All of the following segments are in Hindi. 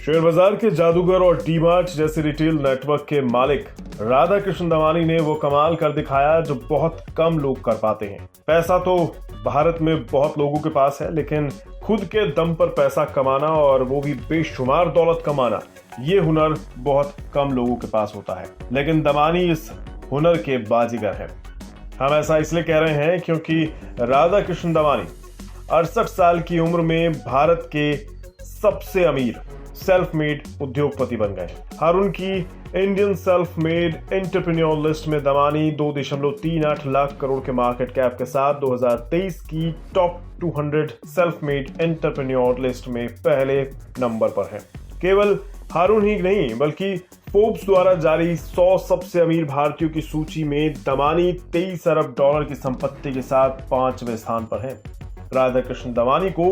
शेयर बाजार के जादूगर और डीमार्ट जैसे रिटेल नेटवर्क के मालिक राधाकृष्ण दमानी ने वो कमाल कर दिखाया जो बहुत कम लोग कर पाते हैं। पैसा तो भारत में बहुत लोगों के पास है, लेकिन खुद के दम पर पैसा कमाना और वो भी बेशुमार दौलत कमाना, ये हुनर बहुत कम लोगों के पास होता है। लेकिन दमानी इस हुनर के बाजीगर हैं। हम ऐसा इसलिए कह रहे हैं क्योंकि राधाकृष्ण दमानी 68 साल की उम्र में भारत के सबसे अमीर सेल्फ मेड उद्योगपति बन गए। हारून की Indian self made entrepreneur list में दमानी 2.38 लाख करोड़ के मार्केट कैप के साथ 2023 की top 200 self made entrepreneur list में पहले नंबर पर हैं। केवल हारून ही नहीं बल्कि फोर्ब्स द्वारा जारी 100 सबसे अमीर भारतीयों की सूची में दमानी 23 अरब डॉलर की संपत्ति के साथ 5वें स्थान पर हैं। राधाकृष्ण दमानी को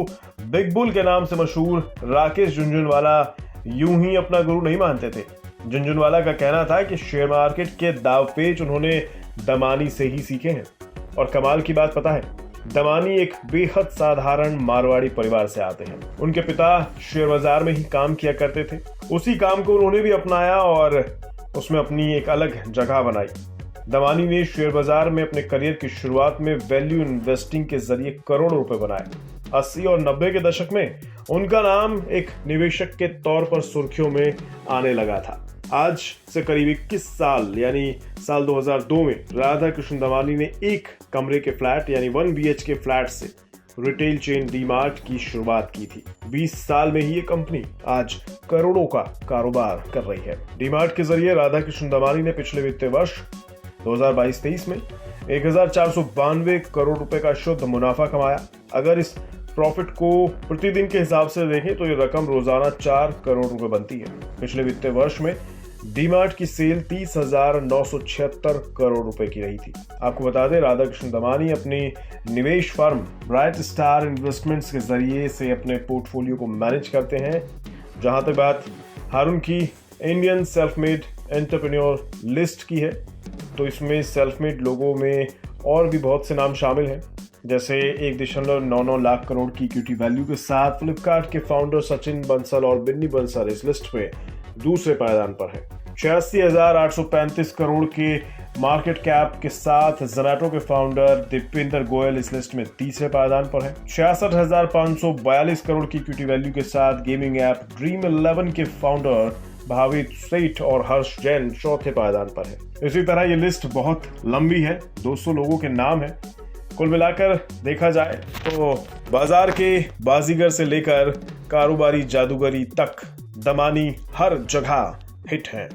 बिग बुल के नाम से मशहूर राकेश झुनझुनवाला यूं ही अपना गुरु नहीं मानते थे। झुनझुनवाला का कहना था कि शेयर मार्केट के दांवपेच उन्होंने दमानी से ही सीखे हैं। और कमाल की बात पता है, दमानी एक बेहद साधारण मारवाड़ी परिवार से आते हैं। उनके पिता शेयर बाजार में ही काम किया करते थे। उसी काम को उन्होंने भी अपनाया और उसमें अपनी एक अलग जगह बनाई। दमानी ने शेयर बाजार में अपने करियर की शुरुआत में वैल्यू इन्वेस्टिंग के जरिए करोड़ों रुपए बनाए। 80 और 90 के दशक में उनका नाम एक निवेशक के तौर पर सुर्खियों में आने लगा था। आज से करीब 21 साल यानी साल 2002 में राधाकृष्ण दमानी ने एक कमरे के फ्लैट यानी 1 BHK फ्लैट से रिटेल चेन डीमार्ट की शुरुआत की थी। 20 साल में ही ये कंपनी आज करोड़ों का कारोबार कर रही है। डीमार्ट के जरिए राधाकृष्ण दमानी ने पिछले वित्तीय वर्ष 2022-23 में 1492 करोड़ रुपए का शुद्ध मुनाफा कमाया। अगर इस प्रॉफिट को प्रतिदिन के हिसाब से देखें तो ये रकम रोजाना 4 करोड़ रुपए बनती है। पिछले वित्तीय वर्ष में डीमार्ट की सेल 30,976 करोड़ रुपए की रही थी। आपको बता दें, राधाकृष्ण दमानी अपनी निवेश फर्म ब्राइट स्टार इन्वेस्टमेंट्स के जरिए से अपने पोर्टफोलियो को मैनेज करते हैं। जहां तक बात हारून की Indian self made entrepreneur list की है, तो इसमें सेल्फ मेड लोगों में और भी बहुत से नाम शामिल हैं, जैसे 1.99 लाख करोड़ की इक्विटी वैल्यू के साथ फ्लिपकार्ट के फाउंडर सचिन बंसल और बिन्नी बंसल इस लिस्ट में दूसरे पायदान पर है। 86,835 करोड़ के मार्केट कैप के साथ जोमैटो के फाउंडर दीपेंद्र गोयल इस लिस्ट में तीसरे पायदान पर है। 66,542 करोड़ की इक्विटी वैल्यू के साथ गेमिंग ऐप ड्रीम 11 के फाउंडर भावित सेठ और हर्ष जैन चौथे पायदान पर है। इसी तरह ये लिस्ट बहुत लंबी है, 200 लोगों के नाम है। कुल मिलाकर देखा जाए तो बाजार के बाजीगर से लेकर कारोबारी जादूगरी तक दमानी हर जगह हिट हैं।